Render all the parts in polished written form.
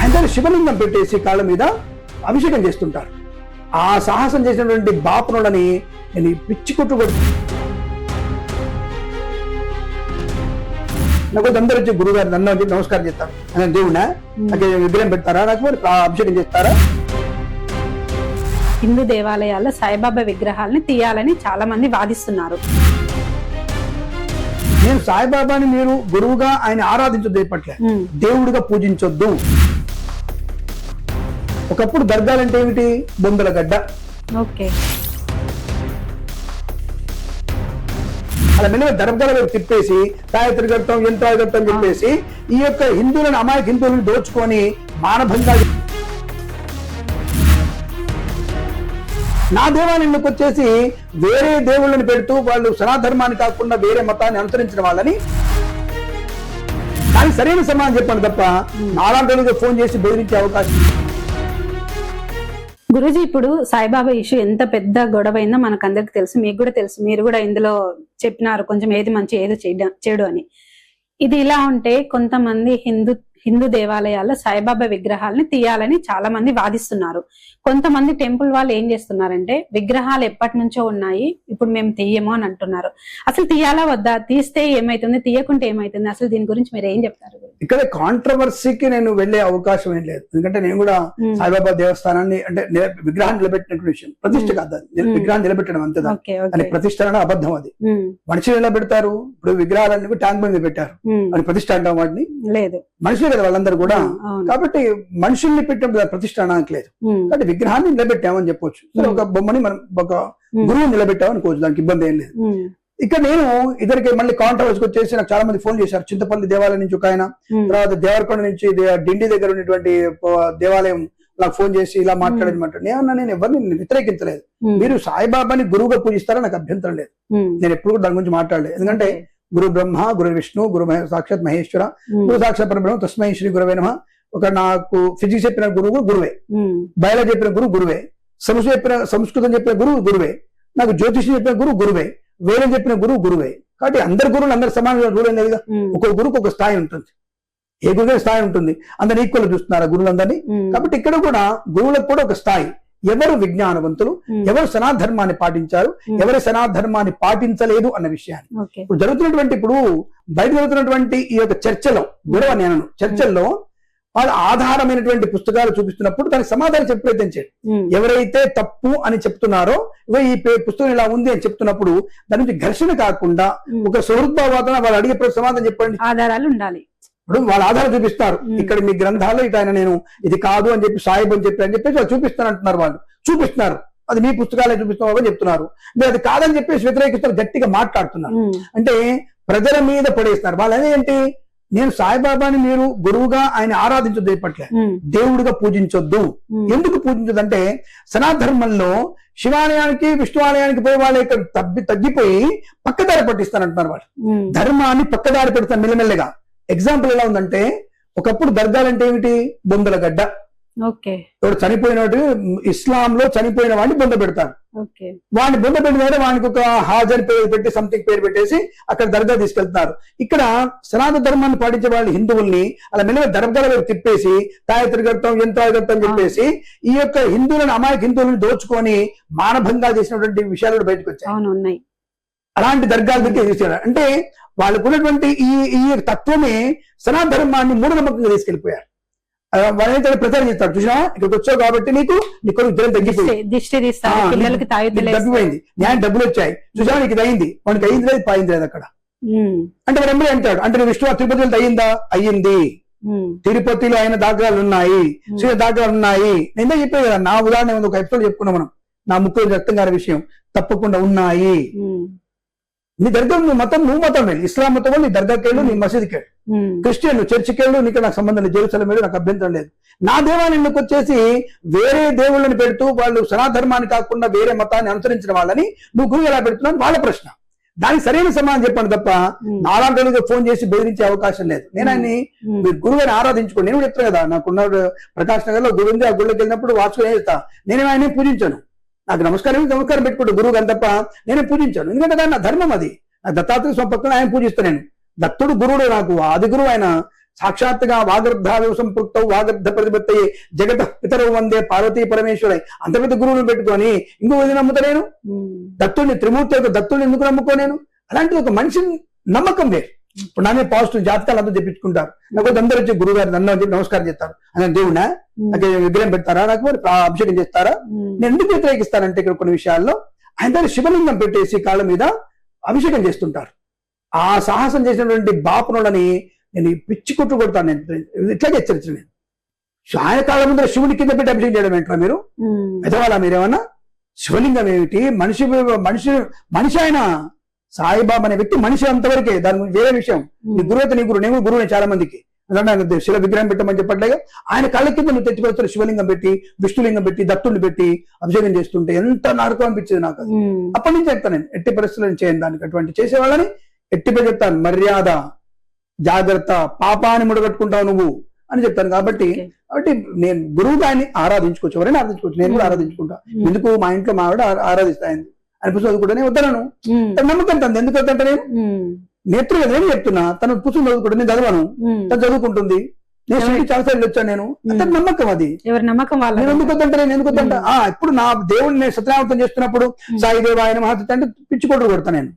ఆయన శివలింగం పెట్టేసి కాళ్ళ మీద అభిషేకం చేస్తుంటారు. ఆ సాహసం చేసినటువంటి బాపునులని నేను పిచ్చి కొట్టుకొడు. నాకు అందరూ వచ్చి గురువు గారు నన్ను చెప్పి నమస్కారం చేస్తారు. ఆయన దేవుడా నాకు విగ్రహం పెడతారా, నాకు అభిషేకం చేస్తారా? హిందూ దేవాలయాల్లో సాయిబాబా విగ్రహాలని తీయాలని చాలా మంది వాదిస్తున్నారు. నేను సాయిబాబాని మీరు గురువుగా ఆయన ఆరాధించొద్దు, ఇప్పట్లే దేవుడిగా పూజించొద్దు. ఒకప్పుడు దర్గాలంటే ఏమిటి? బొందల గడ్డ. ఓకే, అలా మెల్లగా దర్గాల వైపు తిప్పేసి గాయత్రి కడతాం, యంత్రాలు కడతాం చెప్పేసి ఈ యొక్క హిందువులను, అమాయక హిందువులను దోచుకొని మానభంగా నా దేవాలయంలోకి వచ్చేసి వేరే దేవుళ్ళని పెడుతూ వాళ్ళు సనాధర్మాన్ని కాకుండా వేరే మతాన్ని అనుసరించిన వాళ్ళని దానికి సరైన సమాధానం చెప్పండి తప్ప నాలాంటి ఫోన్ చేసి బెదిరించే అవకాశం. గురూజీ, ఇప్పుడు సాయిబాబా ఇష్యూ ఎంత పెద్ద గొడవ అయిందో మనకు అందరికి తెలుసు, మీకు కూడా తెలుసు, మీరు కూడా ఇందులో చెప్పినారు కొంచెం ఏది మంచి ఏది చెడు అని. ఇది ఇలా ఉంటే కొంతమంది హిందూ దేవాలయాల్లో సాయిబాబా విగ్రహాలని తీయాలని చాలా మంది వాదిస్తున్నారు. కొంతమంది టెంపుల్ వాళ్ళు ఏం చేస్తున్నారంటే విగ్రహాలు ఎప్పటి నుంచో ఉన్నాయి, ఇప్పుడు మేము తీయము అని అంటున్నారు. అసలు తీయాలా వద్దా? తీస్తే ఏమైతుంది, తీయకుంటే ఏమైతుంది? అసలు దీని గురించి మీరు ఏం చెప్తారు? ఇక్కడ కాంట్రవర్సీకి నేను వెళ్లే అవకాశం ఏం లేదు. ఎందుకంటే నేను కూడా సాయిబాబా దేవస్థానాన్ని అంటే విగ్రహాన్ని నిలబెట్టినటువంటి విషయం, ప్రతిష్ట కాదు, విగ్రహాన్ని నిలబెట్టడం అంతే. అని ప్రతిష్ట అనే అబద్ధం. అది మనుషులు ఎలా పెడతారు? ఇప్పుడు విగ్రహాలన్నీ ట్యాంక్ మీద పెట్టారు, అని ప్రతిష్ట అంటాం వాటిని? లేదు, మనుషులే కదా వాళ్ళందరూ కూడా. కాబట్టి మనుషుల్ని పెట్టిన ప్రతిష్ట అనడానికి లేదు. కాబట్టి విగ్రహాన్ని నిలబెట్టామని చెప్పొచ్చు. ఒక బొమ్మని మనం ఒక గురువు నిలబెట్టామనుకోవచ్చు, దానికి ఇబ్బంది ఏం లేదు. ఇక నేను ఇద్దరికి మళ్ళీ కాంట్రవర్సీకి వచ్చేసి నాకు చాలా మంది ఫోన్ చేశారు. చింతపల్లి దేవాలయం నుంచి ఒక ఆయన, తర్వాత దేవరకొండ నుంచి డిండి దగ్గర ఉన్నటువంటి దేవాలయం నాకు ఫోన్ చేసి ఇలా మాట్లాడేది. నేను ఎవరిని వ్యతిరేకించలేదు. మీరు సాయిబాబాని గురువుగా పూజిస్తారా, నాకు అభ్యంతరం లేదు. నేను ఎప్పుడు కూడా దాని గురించి మాట్లాడలేదు. ఎందుకంటే గురు బ్రహ్మ, గురు విష్ణు, గురు సాక్షాత్ మహేశ్వర, గురు సాక్షాత్ పరబ్రహ్మ, తస్మై శ్రీ గురవే నమః. ఒక నాకు ఫిజిక్స్ చెప్పిన గురువు గురువే, బయాలజీ చెప్పిన గురువు గురువే, సంస్కృతం చెప్పిన గురువు గురువే, నాకు జ్యోతిషం చెప్పిన గురువు గురువే, వేదం చెప్పిన గురువు గురువే. కాబట్టి అందరి గురువులు అందరు సమానంగా రూల్ లేదుగా. ఒక్కొక్క గురువుకు ఒక స్థాయి ఉంటుంది, ఏ గురువు స్థాయి ఉంటుంది. అందరు ఈక్వల్ చూస్తున్నారు గురువులందరినీ. కాబట్టి ఇక్కడ కూడా గురువులకు కూడా ఒక స్థాయి. ఎవరు విజ్ఞానవంతులు, ఎవరు సనాధర్మాన్ని పాటించారు, ఎవరు సనాధర్మాన్ని పాటించలేదు అన్న విషయాన్ని ఇప్పుడు జరుగుతున్నటువంటి, ఇప్పుడు బయట జరుగుతున్నటువంటి ఈ యొక్క చర్చలో గొడవ, నేను చర్చల్లో వాళ్ళు ఆధారమైనటువంటి పుస్తకాలు చూపిస్తున్నప్పుడు దానికి సమాధానం చెప్పే ప్రయత్నం చేయండి. ఎవరైతే తప్పు అని చెప్తున్నారో, ఈ పుస్తకం ఇలా ఉంది అని చెప్తున్నప్పుడు దాని నుంచి ఘర్షణ కాకుండా ఒక సౌహృద్భావాదన వాళ్ళు అడిగే సమాధానం చెప్పండి. ఆధారాలు ఉండాలి. ఇప్పుడు వాళ్ళ ఆధారం చూపిస్తారు. ఇక్కడ మీ గ్రంథాలు ఇటు ఆయన నేను ఇది కాదు అని చెప్పి సాయిబ్ అని చెప్పి వాళ్ళు చూపిస్తాను అంటున్నారు. వాళ్ళు చూపిస్తున్నారు, అది మీ పుస్తకాలే చూపిస్తున్నావు అని చెప్తున్నారు. మీరు అది కాదని చెప్పేసి వ్యతిరేకిస్తారు, గట్టిగా మాట్లాడుతున్నారు. అంటే ప్రజల మీద పడేస్తున్నారు. వాళ్ళు అదేంటి, నేను సాయిబాబాని మీరు గురువుగా ఆయన ఆరాధించొద్దు, ఇప్పట్లే దేవుడిగా పూజించొద్దు. ఎందుకు పూజించొద్దు అంటే సనాధర్మంలో శివాలయానికి విష్ణు ఆలయానికి పోయి వాళ్ళు ఇక్కడ తగ్గిపోయి పక్కదారి పట్టిస్తానంటున్నారు. వాళ్ళు ధర్మాన్ని పక్కదారి పెడతారు మెల్లమెల్లగా. ఎగ్జాంపుల్ ఎలా ఉందంటే, ఒకప్పుడు దర్గాలంటే ఏమిటి? బొందల గడ్డ. ఇప్పుడు చనిపోయినట్టు ఇస్లాంలో చనిపోయిన వాడిని బొంద పెడతారు. వాడిని బొంద పెట్టిన వానికి ఒక హాజర్ పేరు పెట్టి సంథింగ్ పేరు పెట్టేసి అక్కడ దర్గా తీసుకెళ్తున్నారు. ఇక్కడ సనాతన ధర్మాన్ని పాటించే వాళ్ళు హిందువుల్ని అలా మెల్లగా దర్గాల వైపు తిప్పేసి గాయత్రి కడతాం, యంత్రాలు కడతాం చెప్పేసి ఈ యొక్క హిందువులను, అమాయక హిందువులను దోచుకొని మానభంగా చేసినటువంటి విషయాలు బయటకు వచ్చాయి. అలాంటి దర్గాల దగ్గర తీసుకెళ్ళారు. అంటే వాళ్ళకు ఉన్నటువంటి ఈ తత్వమే సనాతన ధర్మాన్ని మూఢనమ్మకంగా తీసుకెళ్లిపోయారు. వాళ్ళైతే ప్రచారం చేస్తారు, చూసినా ఇక్కడికి వచ్చావు కాబట్టి నీకు జ్వరం తగ్గిపోయింది, తగ్గిపోయింది, న్యాయం డబ్బులు వచ్చాయి, చూసా నీకు ఇది అయింది, వాడికి అయింది లేదు, పాయింది లేదు అక్కడ. అంటే వాడు ఎంబడి అంటాడు, అంటే నువ్వు విష్ణు తిరుపతిలో అయ్యిందా? అయ్యింది. తిరుపతిలో అయిన దాఖలాలు ఉన్నాయి, శ్రీ దాఖలాలు ఉన్నాయి. నేను చెప్పాను కదా, నా ఉదాహరణ ఒక ఎపిసోడ్ చెప్పుకున్నాం మనం, నా ముఖ్య రక్తం గారి విషయం తప్పకుండా ఉన్నాయి. నీ దర్గా నువ్వు మతం వెళ్ళి, ఇస్లాం మతం నీ దర్గాకి వెళ్ళు, నీ మసీద్కి వెళ్ళు, క్రిస్టియన్ చర్చికి వెళ్ళు, నీకు నాకు సంబంధం లేదు, జెరూసలేం వెళ్ళు, నాకు అభ్యంతరం లేదు. నా దేవాలయంలోకి వచ్చేసి వేరే దేవుళ్ళని పెడుతూ వాళ్ళు సనాధర్మాన్ని కాకుండా వేరే మతాన్ని అనుసరించిన వాళ్ళని నువ్వు గురువు ఎలా పెడుతున్నావు వాళ్ళ ప్రశ్న. దానికి సరైన సమాధానం చెప్పండి తప్ప నాలాంటి ఫోన్ చేసి బెదిరించే అవకాశం లేదు. నేను ఆయన్ని మీరు గురువుని ఆరాధించుకోండి. నేను కూడా చెప్తాను కదా, నాకున్న ప్రకాష్ నగర్ లో గుడి ఉంది, ఆ గుళ్ళకి వెళ్ళినప్పుడు వాచుకుని చేస్తా. నేను ఆయన పూజించాను, నాకు నమస్కారం పెట్టుకుంటూ గురువు అని తప్ప నేనే పూజించాను. ఎందుకంటే దాని నా ధర్మం అది. నా దత్తాత్రేయ స్వామి పక్కన ఆయన పూజిస్తాను. నేను దత్తుడు గురువుడు, నాకు ఆది గురువు ఆయన. సాక్షాత్తుగా వాగర్ధావివ సంపృక్తౌ వాగర్ధ ప్రతిపత్తయే జగత పితరౌ వందే పార్వతీ పరమేశ్వరై అంత పెద్ద గురువుని పెట్టుకొని ఇంకో విధి నమ్ముతా నేను దత్తుడిని త్రిమూర్తి యొక్క దత్తుడిని ఎందుకు నమ్ముకో నేను అలాంటి ఒక మనిషి నమ్మకం లేదు. ఇప్పుడు నానే పాజిటివ్ జాతకాలు అంతా చెప్పించుకుంటారు. నాకు అందరూ వచ్చి గురువు గారు నన్ను అని చెప్పి నమస్కారం చేస్తారు. అని దేవుడా నాకు విగ్రహం పెడతారా, నాకు మరి అభిషేకం చేస్తారా? నేను ఎందుకు వ్యతిరేకిస్తానంటే ఇక్కడ కొన్ని విషయాల్లో ఆయన దగ్గర శివలింగం పెట్టేసి కాళ్ళ మీద అభిషేకం చేస్తుంటారు. ఆ సాహసం చేసినటువంటి బాపునులని నేను పిచ్చి కొట్టు కొడతాను. నేను ఇట్లాగే హెచ్చరించిన నేను ఆయన కాళ్ళ ముందర శివుని కింద పెట్టి అభిషేకం చేయడం ఏంట్రా మీరు ఎదవాలా? మీరేమన్నా శివలింగం ఏమిటి? మనిషి మనిషి మనిషి ఆయన సాయిబాబా అనే వ్యక్తి మనిషి అంతవరకే, దాని వేరే విషయం. నీ గురువు అయితే నీ గురువు, నేను గురువుని చాలా మందికి శిల విగ్రహం పెట్టమని చెప్పట్లేగా. ఆయన కళ్ళ కింద నువ్వు తెచ్చిపోతారు శివలింగం పెట్టి, విష్ణులింగం పెట్టి, దత్తుడిని పెట్టి అభిషేకం చేస్తుంటే ఎంత నరకం అనిపించేది నాకు. అప్పటి నుంచి చెప్తాను నేను ఎట్టి పరిస్థితులను చేయను దానికి. అటువంటి చేసేవాళ్ళని ఎట్టిపై చెప్తాను, మర్యాద జాగ్రత్త, పాపాన్ని ముడగట్టుకుంటావు నువ్వు అని చెప్తాను. కాబట్టి నేను గురువుగా ఆయన్ని ఆరాధించుకోవచ్చు, ఎవరైనా ఆరాధించుకోవచ్చు, నేను కూడా ఆరాధించుకుంటా. ఎందుకు మా ఇంట్లో మా ఆవిడ ఆరాధిస్తాయింది అని పుస్తకం చదువుకుంటే వద్దనను, నమ్మకం తంది. ఎందుకు వద్దంటే నేను నేత్రులు నేను చెప్తున్నా, తను పుస్తకం చదువుకుంటే నేను చదవను, తను చదువుకుంటుంది. నేను చాలాసార్లు వచ్చాను, నేను అతని నమ్మకం, అది ఎవరి నమ్మకం. నేను ఎందుకు వద్దంటే నేను ఎందుకు వద్దంట. ఇప్పుడు నా దేవుడిని నేను సత్యనారాయణ చేస్తున్నప్పుడు సాయిదేవ ఆయన మహత్వ అంటే పిచ్చికొట్టు కొడతా నేను.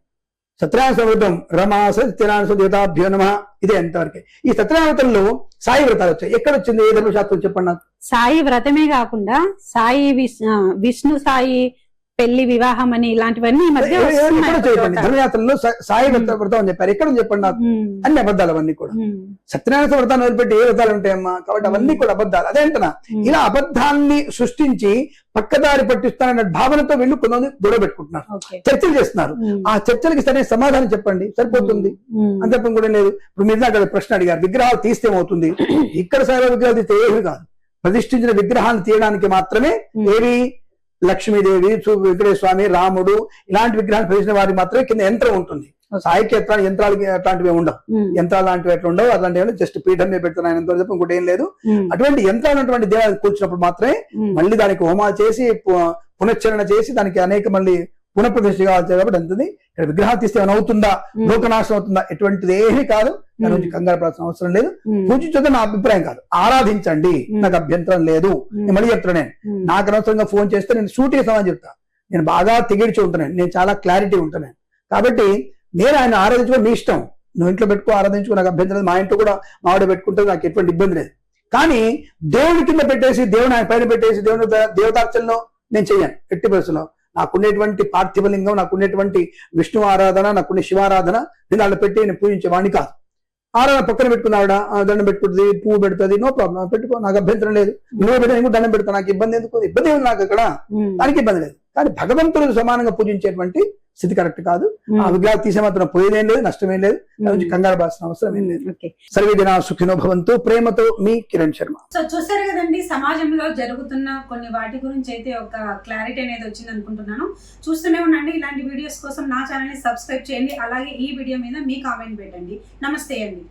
సత్యనారాయణ సమృద్ధం రమా సత్యనారాయణ దేవతాభ్యో నమః, ఇదే ఎంతవరకే. ఈ సత్యనారాయణలో సాయి వ్రతాలు వచ్చాయి. ఎక్కడ వచ్చింది? ఏ ధర్మశాస్త్రం చెప్పండి నాకు. సాయి వ్రతమే కాకుండా సాయి విష్ణు సాయి పెళ్లి వివాహం అని ఇలాంటివన్నీ ఈ మధ్య చెప్పండి. ధర్మయాత్రలో సాయి వ్రతం అని చెప్పారు, ఎక్కడ చెప్పండి నాకు. అన్ని అబద్ధాలు అవన్నీ కూడా. సత్యనారాయణ వ్రతాన్ని వదిలిపెట్టి ఏ వ్రతాలు ఉంటాయమ్మా? కాబట్టి అవన్నీ కూడా అబద్ధాలు. అదే అంటున్నా, ఇలా అబద్ధాన్ని సృష్టించి పక్కదారి పట్టిస్తానన్న భావనతో వీళ్ళు కొంతమంది గొడవ పెట్టుకుంటున్నారు, చర్చలు చేస్తున్నారు. ఆ చర్చలకి సరైన సమాధానం చెప్పండి, సరిపోతుంది. అని చెప్పడం కూడా లేదు. ఇప్పుడు మీరు నాకు ప్రశ్న అడిగారు, విగ్రహాలు తీస్తే ఏమవుతుంది? ఇక్కడ సాయి విగ్రహాలు తీస్తే ఏమి కాదు. ప్రతిష్ఠించిన విగ్రహాలను తీయడానికి మాత్రమే ఏవి లక్ష్మీదేవి, వెంకటేశ్వర స్వామి, రాముడు ఇలాంటి విగ్రహాలు ప్రవేశించిన వారికి మాత్రమే కింద యంత్రం ఉంటుంది. సాయికి యంత్రాలకి అట్లాంటివి ఉండవు, యంత్రాలు లాంటివి ఎట్లా ఉండవు. అట్లాంటివి జస్ట్ పీఠం మీద పెడుతున్నాయి తప్ప ఇంకోటి ఏం లేదు. అటువంటి యంత్రాలు ఉన్నటువంటి దేవాలయాలు కూర్చున్నప్పుడు మాత్రమే మళ్ళీ దానికి హోమాలు చేసి పునశ్చరణ చేసి దానికి అనేక మళ్ళీ పునఃప్రతిష్ఠ కావాలి. కాబట్టి అంతుంది ఇక్కడ విగ్రహాలు తీస్తే ఏమైనా అవుతుందా, లోకనాశనం అవుతుందా? ఎటువంటిది ఏమీ కాదు. దాని నుంచి కంగారు పడాల్సిన అవసరం లేదు. పూజించొద్దు నా అభిప్రాయం కాదు, ఆరాధించండి, నాకు అభ్యంతరం లేదు. నేను మళ్ళీ చెప్తున్నా, నేను నాకు అనవసరంగా ఫోన్ చేస్తే నేను సూటిగా సమాధానం చెప్తా. నేను బాగా తెగిడిచి ఉంటున్నాను, నేను చాలా క్లారిటీ ఉంటున్నాను. కాబట్టి నేను ఆయన ఆరాధించుకో, మీ ఇష్టం, నువ్వు ఇంట్లో పెట్టుకో, ఆరాధించుకో, నాకు అభ్యంతరం లేదు. మా ఇంట్లో కూడా మా ఆవిడ పెట్టుకుంటే నాకు ఎటువంటి ఇబ్బంది లేదు. కానీ దేవుడి కింద పెట్టేసి, దేవుని ఆయన పైన పెట్టేసి దేవుని దేవతార్చనలో నేను చెయ్యను ఎట్టి పరిస్థితుల్లో. నాకున్నటువంటి పార్థివలింగం, నాకున్నటువంటి విష్ణు ఆరాధన, నాకున్న శివారాధన నేను అలా పెట్టి నేను పూజించేవాడిని కాదు. ఆరాధన పక్కన పెట్టుకున్న ఆవిడ దండం పెట్టుకుంటుంది, పువ్వు పెడుతుంది, నో ప్రాబ్లం, పెట్టుకో, నాకు అభ్యంతరం లేదు. నువ్వు పెట్టి నేను దండం పెడతా, నాకు ఇబ్బంది ఎందుకు? ఇబ్బంది ఏమి నాకు అక్కడ, దానికి ఇబ్బంది లేదు. కానీ భగవంతుడు సమానంగా పూజించేటువంటి స్థితి కరెక్ట్ కాదు. ఆ విగ్రహాలు తీసే మాత్రం పోయేదేం లేదు, నష్టమేం లేదు, దాని కంగారు పడాల్సిన అవసరం ఏం లేదు. సర్వే జనా సుఖినో భవంతు. ప్రేమతో మీ కిరణ్ శర్మ. సో చూసారు కదండి, సమాజంలో జరుగుతున్న కొన్ని వాటి గురించి అయితే ఒక క్లారిటీ అనేది వచ్చింది అనుకుంటున్నాను. చూస్తూనే ఉండండి ఇలాంటి వీడియోస్ కోసం. నా ఛానల్ ని సబ్స్క్రైబ్ చేయండి. అలాగే ఈ వీడియో మీద మీ కామెంట్ పెట్టండి. నమస్తే అండి.